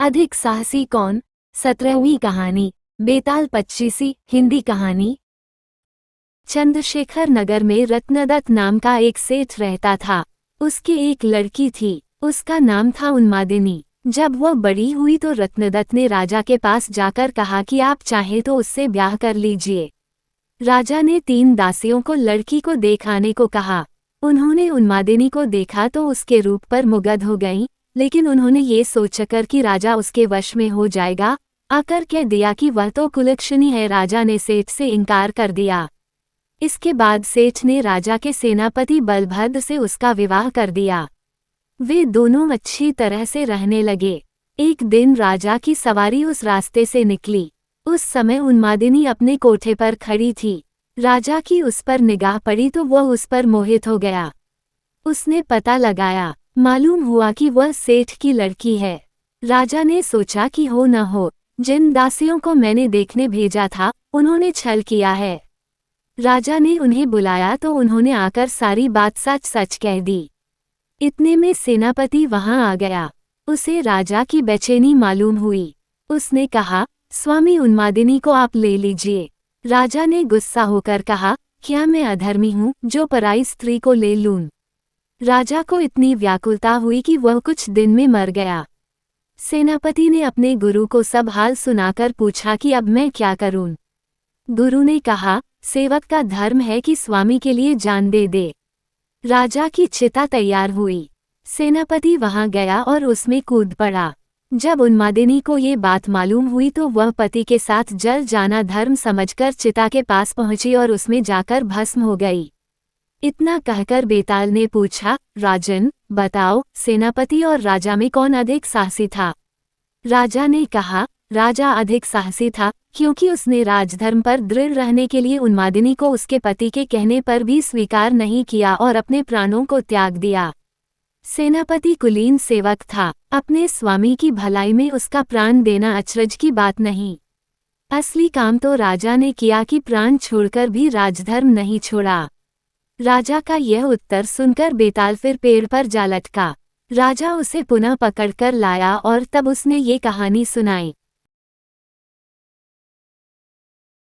अधिक साहसी कौन? 17वीं कहानी। बेताल 25वीं हिंदी कहानी। चंद्रशेखर नगर में रत्नदत्त नाम का एक सेठ रहता था। उसकी एक लड़की थी, उसका नाम था उन्मादिनी। जब वह बड़ी हुई तो रत्नदत्त ने राजा के पास जाकर कहा कि आप चाहे तो उससे ब्याह कर लीजिए। राजा ने 3 दासियों को लड़की को देखाने को कहा। उन्होंने उन्मादिनी को देखा तो उसके रूप पर मुग्ध हो गईं, लेकिन उन्होंने ये सोचकर कि राजा उसके वश में हो जाएगा, आकर कह दिया कि वह तो कुलक्षणी है। राजा ने सेठ से इनकार कर दिया। इसके बाद सेठ ने राजा के सेनापति बलभद्र से उसका विवाह कर दिया। वे दोनों अच्छी तरह से रहने लगे। एक दिन राजा की सवारी उस रास्ते से निकली। उस समय उन्मादिनी अपने कोठे पर खड़ी थी। राजा की उस पर निगाह पड़ी तो वह उस पर मोहित हो गया। उसने पता लगाया, मालूम हुआ कि वह सेठ की लड़की है। राजा ने सोचा कि हो न हो, जिन दासियों को मैंने देखने भेजा था उन्होंने छल किया है। राजा ने उन्हें बुलाया तो उन्होंने आकर सारी बात सच सच कह दी। इतने में सेनापति वहां आ गया। उसे राजा की बेचैनी मालूम हुई। उसने कहा, स्वामी उन्मादिनी को आप ले लीजिए। राजा ने गुस्सा होकर कहा, क्या मैं अधर्मी हूँ जो पराई स्त्री को ले लूं? राजा को इतनी व्याकुलता हुई कि वह कुछ दिन में मर गया। सेनापति ने अपने गुरु को सब हाल सुनाकर पूछा कि अब मैं क्या करूं? गुरु ने कहा, सेवक का धर्म है कि स्वामी के लिए जान दे दे। राजा की चिता तैयार हुई। सेनापति वहां गया और उसमें कूद पड़ा। जब उन्मादिनी को ये बात मालूम हुई तो वह पति के साथ जल जाना धर्म समझकर चिता के पास पहुंची और उसमें जाकर भस्म हो गई। इतना कहकर बेताल ने पूछा, राजन, बताओ, सेनापति और राजा में कौन अधिक साहसी था? राजा ने कहा, राजा अधिक साहसी था, क्योंकि उसने राजधर्म पर दृढ़ रहने के लिए उन्मादिनी को उसके पति के कहने पर भी स्वीकार नहीं किया और अपने प्राणों को त्याग दिया। सेनापति कुलीन सेवक था, अपने स्वामी की भलाई में उसका प्राण देना अचरज की बात नहीं। असली काम तो राजा ने किया कि प्राण छोड़कर भी राजधर्म नहीं छोड़ा। राजा का यह उत्तर सुनकर बेताल फिर पेड़ पर जा लटका। राजा उसे पुनः पकड़कर लाया और तब उसने ये कहानी सुनाई।